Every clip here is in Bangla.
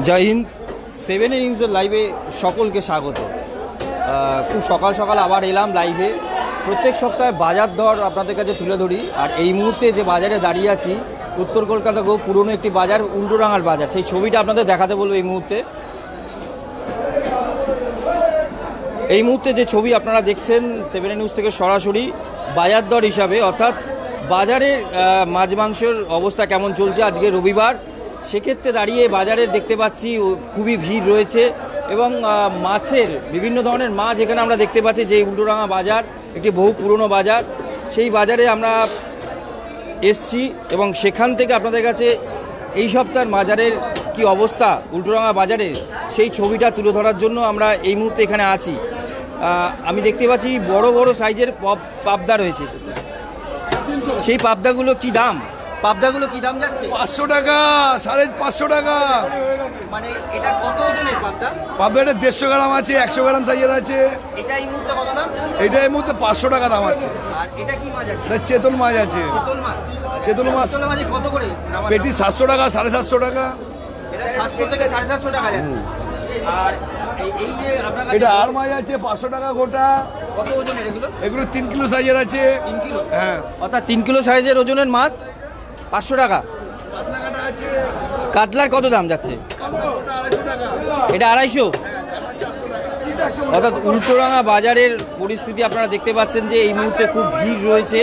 জয় হিন্দ। 7 নিউজের লাইভে সকলকে স্বাগত। খুব সকাল সকাল আবার এলাম লাইভে। প্রত্যেক সপ্তাহে বাজার দর আপনাদের কাছে তুলে ধরি। আর এই মুহূর্তে যে বাজারে দাঁড়িয়ে আছি, উত্তর কলকাতা গো পুরনো একটি বাজার, উল্টোডাঙার বাজার, সেই ছবিটা আপনাদের দেখাতে বলবো। এই মুহূর্তে যে ছবি আপনারা দেখছেন 7 নিউজ থেকে সরাসরি বাজার দর হিসাবে, অর্থাৎ বাজারে মাছ মাংসের অবস্থা কেমন চলছে আজকে রবিবার, সেক্ষেত্রে দাঁড়িয়ে বাজারে দেখতে পাচ্ছি খুবই ভিড় রয়েছে এবং মাছের বিভিন্ন ধরনের মাছ এখানে আমরা দেখতে পাচ্ছি। যে উল্টোডাঙা বাজার একটি বহু পুরনো বাজার, সেই বাজারে আমরা এসছি এবং সেখান থেকে আপনাদের কাছে এই সপ্তাহের বাজারের কি অবস্থা উল্টোডাঙা বাজারে, সেই ছবিটা তুলে ধরার জন্য আমরা এই মুহূর্তে এখানে আছি। আমি দেখতে পাচ্ছি বড় বড় সাইজের পাবদা রয়েছে। সেই পাবদাগুলো কি দাম? পাবদাগুলো কি দাম যাচ্ছে? 500 টাকা, 550 টাকা। মানে এটা কত ওজনের পাবদা? পাবদা এটা 150 গ্রাম আছে, 100 গ্রাম সাইজের আছে। এটা এই মুহূর্তে কত দাম? এটা এই মুহূর্তে 500 টাকা দাম আছে। আর এটা কি মাছ আছে? এটা চেতল মাছ আছে। চেতল মাছ। চেতল মাছ কত করে? পেটি 700 টাকা, 750 টাকা। এটা 700 থেকে 750 টাকা যাচ্ছে। আর এই যে আপনার কাছে এটা আর মাছ আছে 500 টাকা গোটা। কত ওজনের এগুলো? এগুলো 3 কিলো সাইজের আছে। 3 কিলো? হ্যাঁ, অর্থাৎ 3 কিলো সাইজের ওজনের মাছ 500 টাকা। কাতলা কাটা আছে। কাতলার কত দাম যাচ্ছে? এটা 250। অর্থাৎ উল্টোডাঙা বাজারের পরিস্থিতি আপনারা দেখতে পাচ্ছেন যে এই মুহূর্তে খুব ভিড় রয়েছে।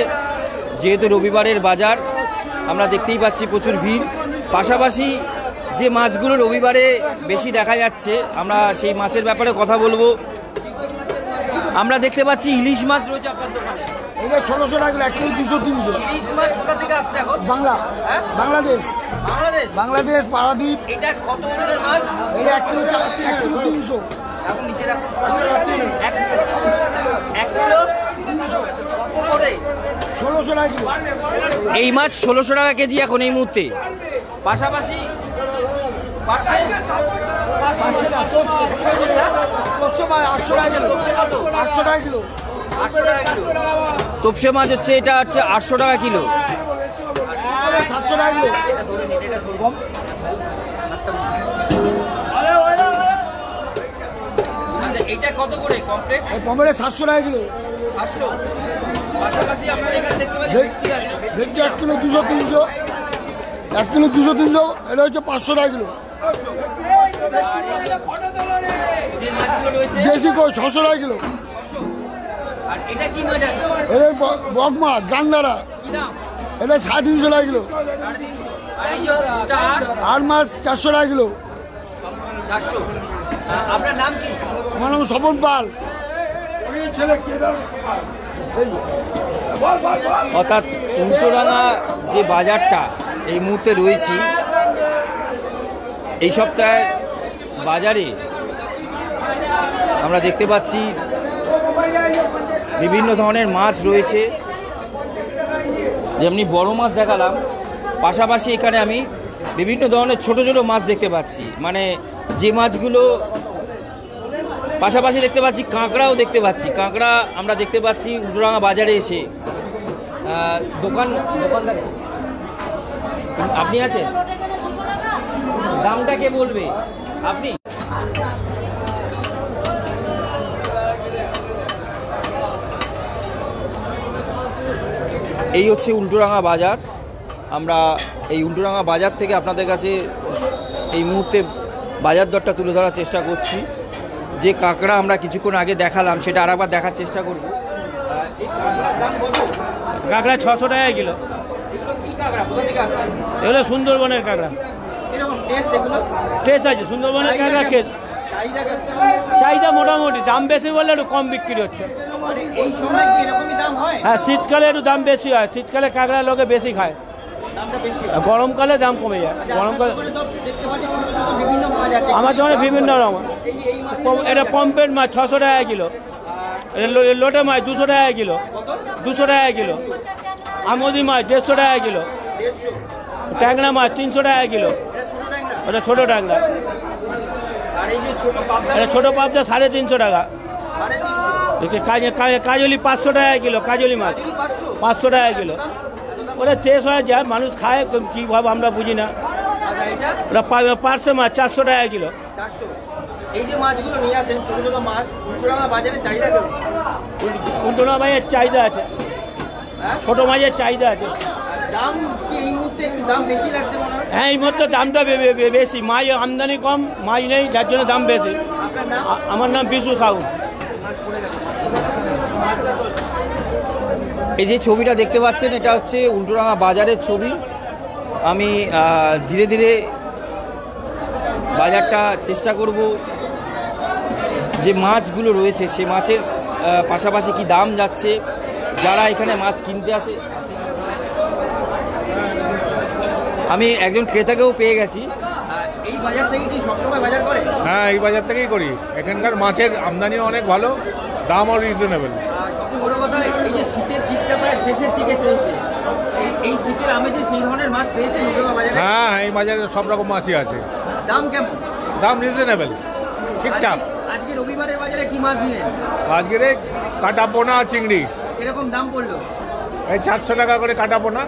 যেহেতু রবিবারের বাজার, আমরা দেখতেই পাচ্ছি প্রচুর ভিড়। পাশাপাশি যে মাছগুলো রবিবারে বেশি দেখা যাচ্ছে, আমরা সেই মাছের ব্যাপারে কথা বলবো। আমরা দেখতে পাচ্ছি ইলিশ মাছ রয়েছে আপনার দোকানে। এটা 1600 টাকা, 1 কিলো 200 300। ইলিশ মাছ কোথা থেকে আসছে এখন? বাংলাদেশ। বাংলাদেশ পারাদ্বীপ। এটা কত ওজনের মাছ? এটা 1 কিলো 300। এখন নিচে রাখুন। 1 কিলো 300 কত করে? 1600 টাকা কিলো। এই মাছ 1600 টাকা কেজি এখন এই মুহূর্তে। পাশাপাশি পাঁচশো টাকা 800 টাকা কিলো। 800 টাকা কিলো। তোপসে মাছ হচ্ছে, এটা হচ্ছে 800 টাকা কিলো। 700 টাকা কিলো। এটা কত করে কমপ্লিট? কমপ্লিট 700 টাকা কিলো। 800। পাশাপাশি আপনারা এখানে দেখতে পাচ্ছেন ভেটকি আছে। ভেটকি 1 কিলো 200 300। 1 কিলো 200 300। এটা হচ্ছে 500 টাকা কিলো। যে মাছগুলো রয়েছে দেশি কই 600 টাকা কিলো। আর এটা কি মাছ আছে? এটা বক মাছ গান্ধারা। কি দাম? এটা 350 টাকা কিলো। 350। আর এই যে আর মাছ 400 টাকা কিলো। 400। আপনার নাম কি? আমার নাম স্বপন পাল। অর্থাৎ উল্টোডাঙা যে বাজারটা এই মুহূর্তে রয়েছি, এই সপ্তাহে বাজারে আমরা দেখতে পাচ্ছি বিভিন্ন ধরনের মাছ রয়েছে। যেমনি বড় মাছ দেখালাম, পাশাপাশি এখানে আমি বিভিন্ন ধরনের ছোট ছোট মাছ দেখতে পাচ্ছি। মানে যে মাছগুলো, পাশাপাশি দেখতে পাচ্ছি কাঁকড়াও দেখতে পাচ্ছি। কাঁকড়া আমরা দেখতে পাচ্ছি উল্টোডাঙা বাজারে এসে। দোকানদার আপনি আছেন? দামটা কে বলবে? আপনি? এই হচ্ছে উল্টোডাঙা বাজার। আমরা এই উল্টোডাঙা বাজার থেকে আপনাদের কাছে এই মুহূর্তে বাজার দরটা তুলে ধরার চেষ্টা করছি। যে কাঁকড়া আমরা কিছুক্ষণ আগে দেখালাম, সেটা আরেকবার দেখার চেষ্টা করব। কাঁকড়া 600 টাকা কিলো। এগুলো সুন্দরবনের কাঁকড়া। টেস্ট আছে সুন্দরবনের কাঁকড়া। চাহিদা মোটামুটি, দাম বেশি বললে একটু কম বিক্রি হচ্ছে। হ্যাঁ, শীতকালে একটু দাম বেশি হয়। শীতকালে কাঁকড়া লোকে বেশি খায়, গরমকালে দাম কমে যায়। গরমকালে আমার দোকানে বিভিন্ন রকম। এটা পম্পেট মাছ 600 টাকা কিলো। লোটে মাছ 200 টাকা কিলো। 200 টাকা কিলো। আমদি মাছ 150 টাকা কিলো। ট্যাংরা মাছ 300 টাকা কিলো। ওটা ছোটো ট্যাংরা। এটা ছোটো পাবদা 350 টাকা। কাজলি 500 টাকা কিলো। কাজলি মাছ 500 টাকা কিলো। ওটা টেস্ট হয়ে যায়, মানুষ খায় কীভাবে আমরা বুঝি না। এটা ওটা 500 মাছ, 400 টাকা কিলো। 400। এই যে মাছগুলো নিয়ে আসেন ছোট ছোট মাছ, উল্টোডাঙা বাজারে চাহিদা কেমন? উল্টোডাঙা মাছের চাহিদা আছে, হ্যাঁ? ছোট মাছের চাহিদা আছে। আর দাম কি এই মুহূর্তে একটু দাম বেশি লাগছে মনে হয়? হ্যাঁ, এই মুহূর্তে দামটা বেশি, মাছ আমদানি কম, মাছ নেই, যার জন্য দাম বেশি। আপনার নাম? আমার নাম বিশু সাহু। এই যে ছবিটা দেখতে পাচ্ছেন এটা হচ্ছে উল্টোডাঙা বাজারের ছবি। আমি ধীরে ধীরে বাজারটা চেষ্টা করব যে মাছগুলো রয়েছে সে মাছের পাশাপাশি কি দাম যাচ্ছে, যারা এখানে মাছ কিনতে আসে। আমি একজন ক্রেতাকেও পেয়ে গেছি। এই বাজার থেকে কি সবসময় বাজার করে? হ্যাঁ, এই বাজার থেকেই করি। এখানকার মাছের আমদানিও অনেক ভালো, দামও রিজনেবল। সবচেয়ে বড় কথা এই যে শীতের দিকটা প্রায় শেষের দিকে চলছে, এই শীতের আমেজে সেই ধরনের মাছ পেয়েছে বাজারে? হ্যাঁ, এই বাজারে সব রকম মাছই আছে। দাম কেমন? দাম রিজনেবল, ঠিকঠাক। আজকে রবিবারের বাজারে কি মাছ নিলেন? আজকের কাটা পোনা আর চিংড়ি এরকম দাম পড়লো? এই 400 টাকা করে কাটা পোনা।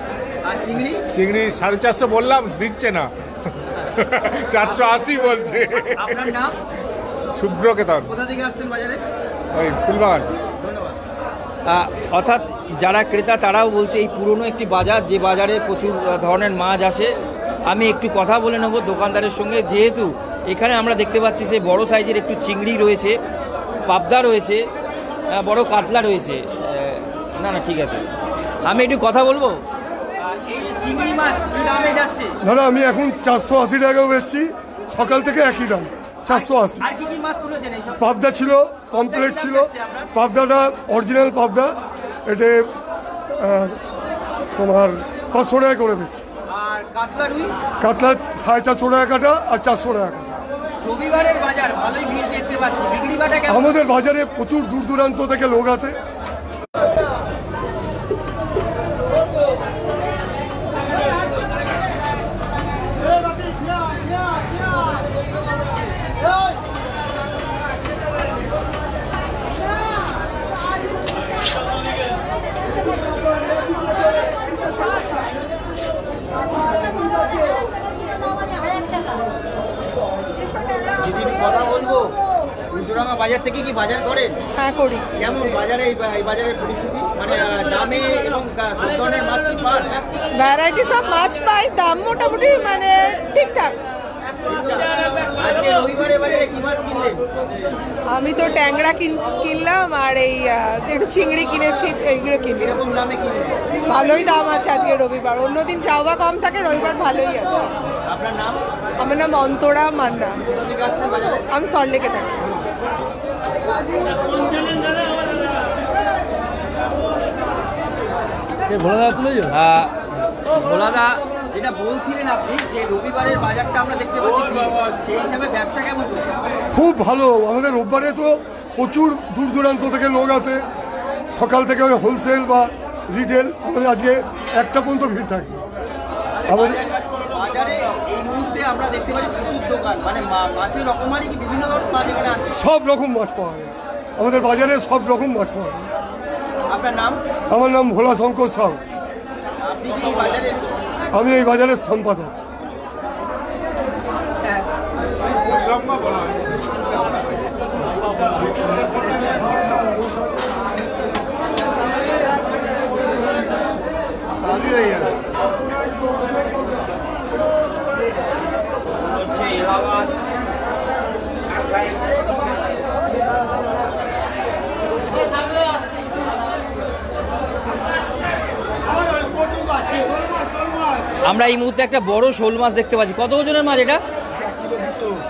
আর চিংড়ি? চিংড়ি 450 বললাম, দিচ্ছে না, 480 বলছে। আপনার নাম? শুভ্রকেতন। কোথা থেকে আসছেন বাজারে? ওই ফুলবাগান। অর্থাৎ যারা ক্রেতা তারাও বলছে এই পুরনো একটি বাজার, যে বাজারে প্রচুর ধরনের মাছ আসে। আমি একটু কথা বলে নেব দোকানদারের সঙ্গে, যেহেতু এখানে আমরা দেখতে পাচ্ছি যে বড় সাইজের একটু চিংড়ি রয়েছে, পাবদা রয়েছে, বড় কাতলা রয়েছে। না না, ঠিক আছে, আমি একটু কথা বলবো। এই চিংড়ি মাছ কি দামে যাচ্ছে? দাদা আমি এখন 480 টাকা বেচছি, সকাল থেকে একই দাম 480। আর কি কি মাছ তুলেছেন এইসব? পাবদা ছিল, কমপ্লেট ছিল, পাবদাটা অরিজিনাল পাবদা, এটা তোমার 500 টাকা করে বেচছি। আর কাতলা রুই? কাতলা 450 টাকা কাটা আর 400 টাকা কাটা। রবিবারের বাজার ভালোই ভিড় দেখতে পাচ্ছি, বিক্রি বাটা কেমন? আমাদের বাজারে প্রচুর দূর দূরান্ত থেকে লোক আসে। কথা বলবো, উল্টোডাঙা বাজার থেকে কি বাজার করেন? হ্যাঁ করি। কেমন বাজারে এই বাজারের পরিস্থিতি, মানে দামে এবং সব ধরনের মাছ কি পান? ভ্যারাইটি সব মাছ পাই, দাম মোটামুটি মানে ঠিকঠাক। আজকে রবিবারের বাজারে কি মাছ কিনলেন? আমি তো ট্যাংরা কিনলাম আর এই একটু চিংড়ি কিনেছি, এইগুলো কিনবি। এরকম দামে কিনলেন? ভালোই দাম আছে আজকে রবিবার, অন্যদিন চাওয়া কম থাকে, রবিবার ভালোই আছে। আপনার নাম? আমার নাম অন্তরা মান্না, কোথা থেকে আসছেন বাজারে? আমি সল্টলেকে থাকি। ভোলাদা, যেটা বলছিলেন আপনি যে রবিবারের বাজারটা আমরা দেখতে পাচ্ছি, সেই হিসাবে ব্যবসা কেমন চলছে? খুব ভালো। আমাদের রোববারে তো প্রচুর দূর দূরান্ত থেকে লোক আসে, সকাল থেকে হোলসেল বা রিটেল। আমাদের আজকে 1টা পর্যন্ত ভিড় থাকে আমাদের বাজারে। এই মুহূর্তে আমরা দেখতে পাচ্ছি প্রচুর দোকান, মানে মাছের রকমারি কি বিভিন্ন ধরনের মাছ এখানে আসে? সব রকম মাছ পাওয়া যায় আমাদের বাজারে, সব রকম মাছ পাওয়া যায়। আপনার নাম? আমার নাম ভোলা শঙ্কর সাউ, আপনি কি বাজারে? আমি এই বাজারের সম্পাদক। আমরা এই মুহূর্তে একটা বড় শোল মাছ দেখতে পাচ্ছি। কত ওজনের মাছ এটা?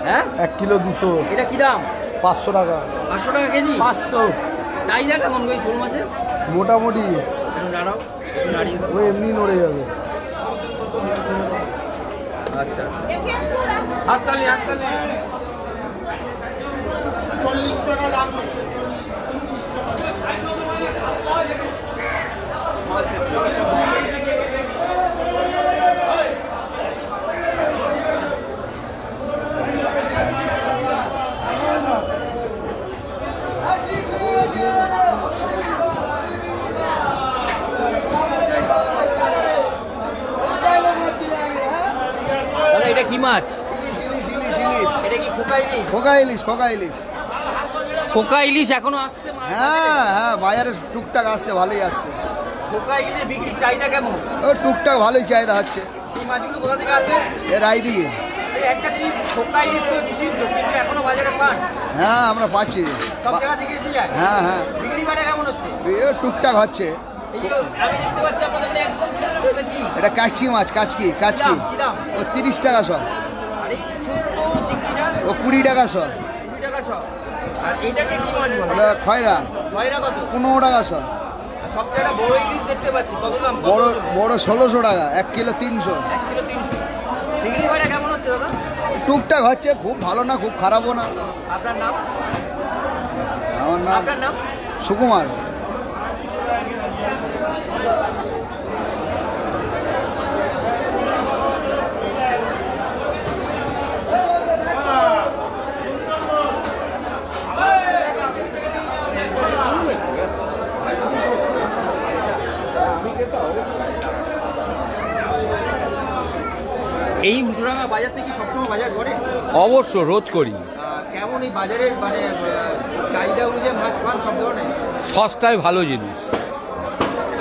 হ্যাঁ, 1 কিলো 200। এটা কি দাম? 500 টাকা। 500 টাকা কেজি? 500 চাহিদা কেমন ওই শোল মাছের? মোটামুটি একটু দাঁড়াও, একটু দাঁড়িয়ে দাও। ওই এমনি নড়ে যাবে। আচ্ছা, হাততালি, হাততালি। 40 টাকা দাম। দাদা এটা কি কি মাছ? ইলিশ ইলিশ ইলিশ ইলিশ এটা কি খোকা ইলিশ? খোকা ইলিশ খোকা ইলিশ। খোকা ইলিশ এখনো আসছে মাছ? হ্যাঁ হ্যাঁ, বাজারে টুকটাক আসছে, ভালোই আসছে। খোকা ইলিশের বিক্রির চাহিদা কেমন? ও টুকটাক ভালোই চাহিদা হচ্ছে। এই মাছগুলো কোথা থেকে আসে? এ রায় দিয়ে। এই একটা জিনিস, খোকা ইলিশ তো নিষিদ্ধ, কিন্তু এখনো বাজারে পান? হ্যাঁ আমরা পাচ্ছি। সব জায়গা থেকে এসে যায়? হ্যাঁ হ্যাঁ, বিক্রি বাটা কেমন হচ্ছে? এ টুকটাক হচ্ছে। এই যে আমি দেখতে পাচ্ছি আপনাদের এটা একদম ছোট, এটা কি? এটা কাচকি মাছ, কাচকি কাচকি। কি দাম? ও 30 টাকা শ। আর এই ছোট্ট চিংড়িটা? ও 20 টাকা শ। 20 টাকা শ। আর এটাকে কি মাছ বলে? ওটা খয়রা খয়রা কত? 15 টাকা শ। আর সবচেয়ে একটা বড় ইলিশ দেখতে পাচ্ছি, কত দাম? কত বড় ওজন? বড় 1600 টাকা, 1 কিলো 300। 1 কিলো 300। বিক্রি বাটা কেমন হচ্ছে দাদা? টুকটাক হচ্ছে, খুব ভালো না খুব খারাপও না। আপনার নাম? আমার নাম আপনার নাম? সুকুমার। এই উল্টোডাঙ্গা বাজার থেকে সবসময় বাজার করে? অবশ্য রোজ করি। কেমন এই বাজারের মানে চাহিদা অনুযায়ী মাছ পান সব ধরনের? সস্তায় ভালো জিনিস,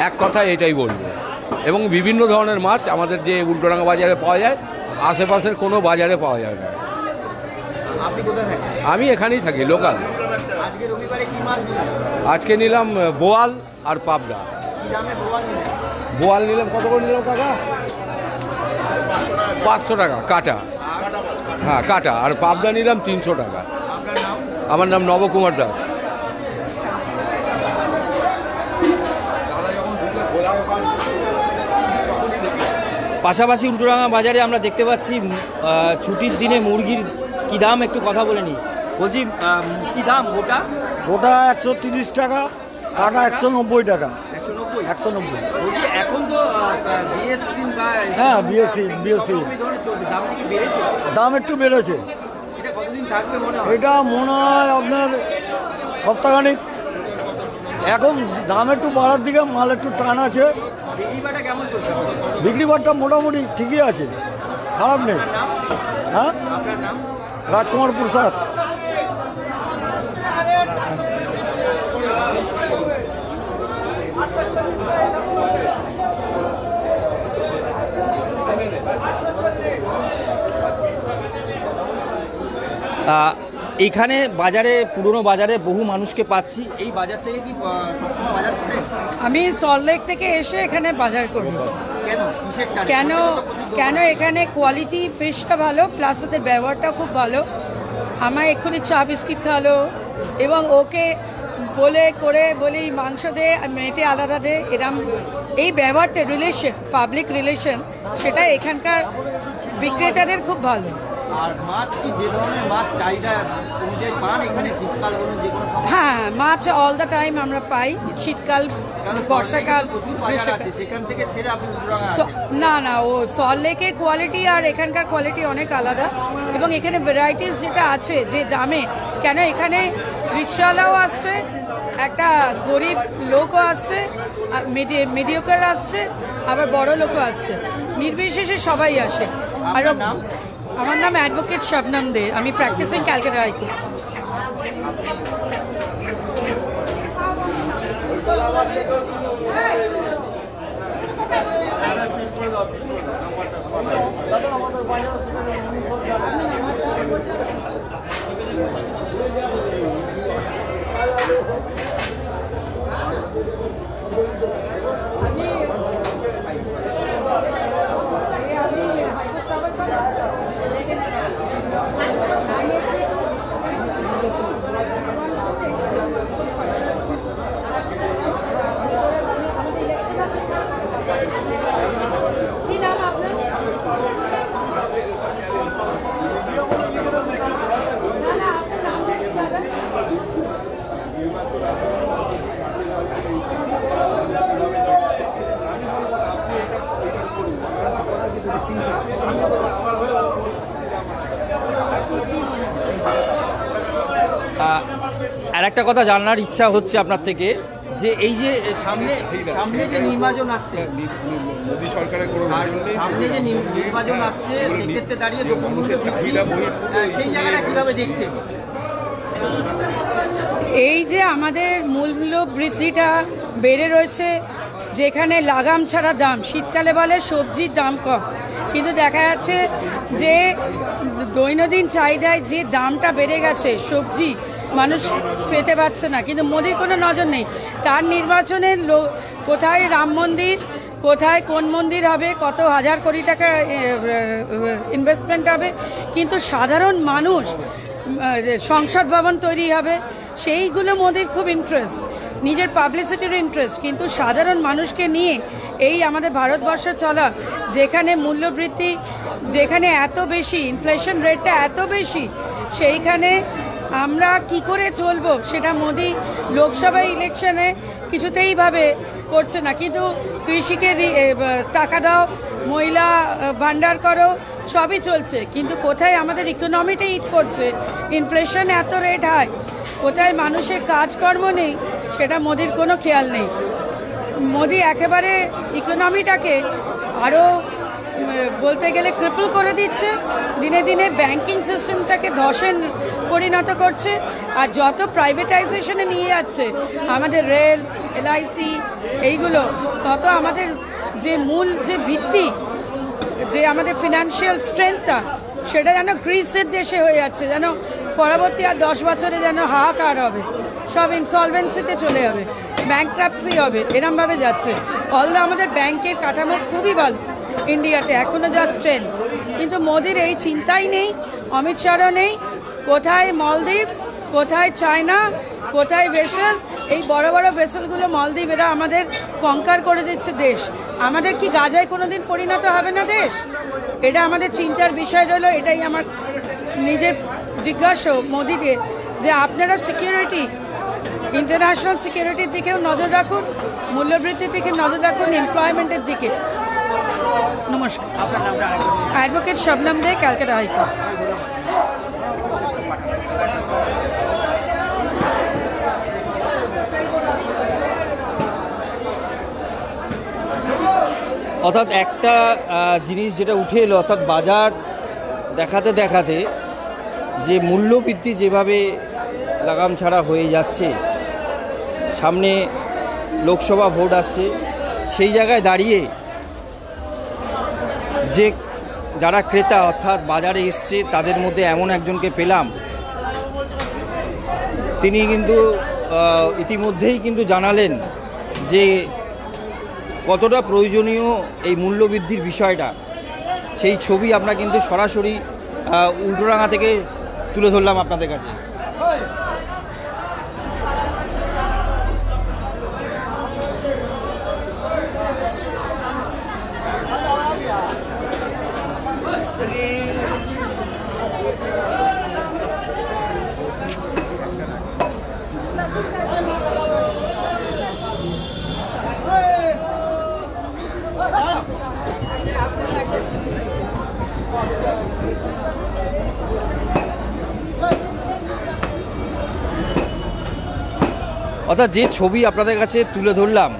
এক কথায় এটাই বলবো। এবং বিভিন্ন ধরনের মাছ আমাদের যে উল্টোডাঙ্গা বাজারে পাওয়া যায়, আশেপাশের কোনো বাজারে পাওয়া যায় না। আপনি কোথায় থাকেন? আমি এখানেই থাকি, লোকাল। আজকে রবিবারে কি মাছ দিলেন? আজকে নিলাম বোয়াল আর পাবদা। কি দামে বোয়াল নিলেন? বোয়াল নিলাম, কত করে নিলাম কাকা? 500 টাকা কাটা। হ্যাঁ কাটা। আর পাবদা নিলাম 300 টাকা। আপনার নাম? আমার নাম নবকুমার দাস। পাশাপাশি উল্টোডাঙ্গা বাজারে আমরা দেখতে পাচ্ছি ছুটির দিনে মুরগির কি দাম, একটু কথা বলে নিই। বলছি কি দাম গোটা? গোটা 130 টাকা, কাটা 190 টাকা। 190? 190। বলছি এখন তো বিয়ের সিজন বা হ্যাঁ, বিয়ের সিজন। দাম কি বেড়েছে? দাম একটু বেড়েছে। এটা কতদিন থাকবে মনে হয়? এটা মনে হয় আপনার সপ্তাহখানিক। এখন দাম একটু বাড়ার দিকে, মাল একটু টান আছে। বিক্রি বাটা কেমন চলছে? বিক্রি বাট্টা মোটামুটি ঠিকই আছে, খারাপ নেই। হ্যাঁ, আপনার নাম? রাজকুমার প্রসাদ। এখানে বাজারে, পুরনো বাজারে বহু মানুষকে পাচ্ছি। এই বাজার থেকে কি সবসময় বাজার করে? আমি সল্টলেক থেকে এসে এখানে বাজার করি। কেন? কিসের টানে? কেন এখানে কোয়ালিটি ফিশটা ভালো, প্লাস ওদের ব্যবহারটা খুব ভালো। আমায় এক্ষুনি চা বিস্কিট খাওয়ালো, এবং ওকে বলে করে বলি মাংস দে, মেটে আলাদা দে, এরম এই ব্যবহারটা, রিলেশন, পাবলিক রিলেশন, সেটা এখানকার বিক্রেতাদের খুব ভালো। আর মাছ কি যে ধরনের মাছ চাহিদা অনুযায়ী পান এখানে? শীতকাল বলুন, যে কোনো সময়? হ্যাঁ, মাছ অল দ্য টাইম আমরা পাই, শীতকাল, বর্ষাকাল, প্রচুর বাজার আছে, সেখান থেকে ছেড়ে আপনি উল্টোডাঙ্গা আসেন। না, ও সল্টলেকের কোয়ালিটি আর এখানকার কোয়ালিটি অনেক আলাদা। এবং এখানে ভ্যারাইটিস যেটা আছে, যে দামে, কেন এখানে রিক্সাওয়ালাও আসছে, একটা গরিব লোকও আসছে, মিডিওকার আসছে, আবার বড় লোকও আসছে, নির্বিশেষে সবাই আসে। আর নাম? আমার নাম অ্যাডভোকেট শবনম দে, আমি প্র্যাকটিসিং ক্যালকাটা হাইকোর্ট। আর একটা কথা জানার ইচ্ছা হচ্ছে আপনার থেকে, যে এই যে সামনে সামনে যে নির্বাচন আসছে, মোদী সরকারের কোনো সামনে যে নির্বাচন আসছে সেক্ষেত্রে দাঁড়িয়ে মানুষের চাহিদা সেই জায়গাটা কীভাবে দেখছেন? এই যে আমাদের মূল্য বৃদ্ধিটা বেড়ে রয়েছে, যেখানে লাগাম ছাড়া দাম, শীতকালে বলে সবজির দাম কম, কিন্তু দেখা যাচ্ছে যে দৈনন্দিন চাহিদায় যে দামটা বেড়ে গেছে সবজি মানুষ পেতে পারছে না, কিন্তু মোদির কোনো নজর নেই। তার নির্বাচনের কোথায় রাম মন্দির, কোথায় কোন মন্দির হবে, কত হাজার কোটি টাকা ইনভেস্টমেন্ট হবে, কিন্তু সাধারণ মানুষ সংসদ ভবন তৈরি হবে সেইগুলো মোদির খুব ইন্টারেস্ট, নিজের পাবলিসিটির ইন্টারেস্ট, কিন্তু সাধারণ মানুষকে নিয়ে এই আমাদের ভারতবর্ষ চলা, যেখানে মূল্যবৃদ্ধি, যেখানে এত বেশি ইনফ্লেশন রেটটা এত বেশি, সেইখানে আমরা কি করে চলবো সেটা মোদি লোকসভা ইলেকশনে কিছুতেই ভাবে করছে না। কিন্তু কৃষিকে টাকা দাও, মহিলা ভান্ডার করো, সবই চলছে, কিন্তু কোথায় আমাদের ইকোনমিটা হিট করছে, ইনফ্লেশন এত রেট হাই, কোথায় মানুষের কাজকর্ম নেই, সেটা মোদির কোনো খেয়াল নেই। মোদি একেবারে ইকোনমিটাকে আরও বলতে গেলে ক্রিপল করে দিচ্ছে, দিনে দিনে ব্যাংকিং সিস্টেমটাকে ধসে পরিণত করছে, আর যত প্রাইভেটাইজেশনে নিয়ে যাচ্ছে আমাদের রেল, এলআইসি এইগুলো, তত আমাদের যে মূল যে ভিত্তি, যে আমাদের ফিনান্সিয়াল স্ট্রেংথটা, সেটা যেন গ্রিসের দেশে হয়ে যাচ্ছে, যেন পরবর্তী আর 10 বছরে যেন হাহাকার হবে, সব ইনসলভেন্সিতে চলে যাবে, ব্যাংক্রাপসি হবে, এরমভাবে যাচ্ছে। অলদো আমাদের ব্যাংকের কাঠামো খুবই ভালো ইন্ডিয়াতে, এখনও যা স্ট্রেংথ, কিন্তু মোদির এই চিন্তাই নেই, অমিত শাহরও নেই। কোথায় মলদ্বীপস, কোথায় চায়না, কোথায় ভেসেল, এই বড় বড় ভেসেলগুলো মলদ্বীপ, এরা আমাদের কঙ্কার করে দিচ্ছে দেশ। আমাদের কি গাজায় কোনো দিন পরিণত হবে না দেশ? এটা আমাদের চিন্তার বিষয় রইল। এটাই আমার নিজের জিজ্ঞাসা মোদিকে, যে আপনারা সিকিউরিটি, ইন্টারন্যাশনাল সিকিউরিটির দিকেও নজর রাখুন, মূল্যবৃদ্ধির দিকে নজর রাখুন, এমপ্লয়মেন্টের দিকে। নমস্কার, অ্যাডভোকেট শবনম দে, ক্যালকাটা হাইকোর্ট। অর্থাৎ একটা জিনিস যেটা উঠে এলো, অর্থাৎ বাজার দেখাতে দেখাতে যে মূল্যবৃদ্ধি যেভাবে লাগাম ছাড়া হয়ে যাচ্ছে, সামনে লোকসভা ভোট আসছে, সেই জায়গায় দাঁড়িয়ে যে যারা ক্রেতা অর্থাৎ বাজারে এসছে, তাদের মধ্যে এমন একজনকে পেলাম, তিনি কিন্তু ইতিমধ্যেই কিন্তু জানালেন যে কতটা প্রয়োজনীয় এই মূল্যবৃদ্ধির বিষয়টা। সেই ছবি আমরা কিন্তু সরাসরি উল্টোডাঙা থেকে তুলে ধরলাম আপনাদের কাছে। অর্থাৎ যে ছবি আপনাদের কাছে তুলে ধরলাম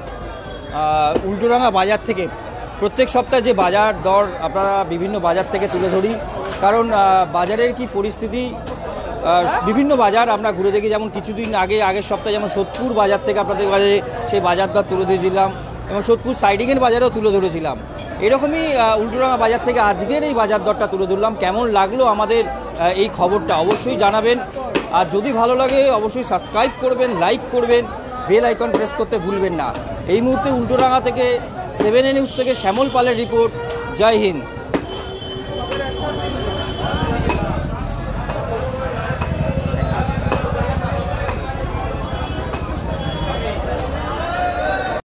উল্টোডাঙা বাজার থেকে, প্রত্যেক সপ্তাহে যে বাজার দর আপনারা বিভিন্ন বাজার থেকে তুলে ধরি, কারণ বাজারের কি পরিস্থিতি, বিভিন্ন বাজার আমরা ঘুরে দেখি। যেমন কিছুদিন আগের সপ্তাহে যেমন সোদপুর বাজার থেকে আপনাদের কাছে সেই বাজার দর তুলে দিয়েছিলাম, এবং সোদপুর সাইডিংয়ের বাজারেও তুলে ধরেছিলাম। এরকমই উল্টোডাঙা বাজার থেকে আজকের এই বাজার দরটা তুলে ধরলাম। কেমন লাগলো আমাদের এই খবরটা অবশ্যই জানাবেন, আর যদি ভালো লাগে অবশ্যই সাবস্ক্রাইব করবেন, লাইক করবেন, বেল আইকন প্রেস করতে ভুলবেন না। এই মুহূর্তে উল্টোডাঙা থেকে 7A নিউজ থেকে শ্যামল পালের রিপোর্ট। জয় হিন্দ।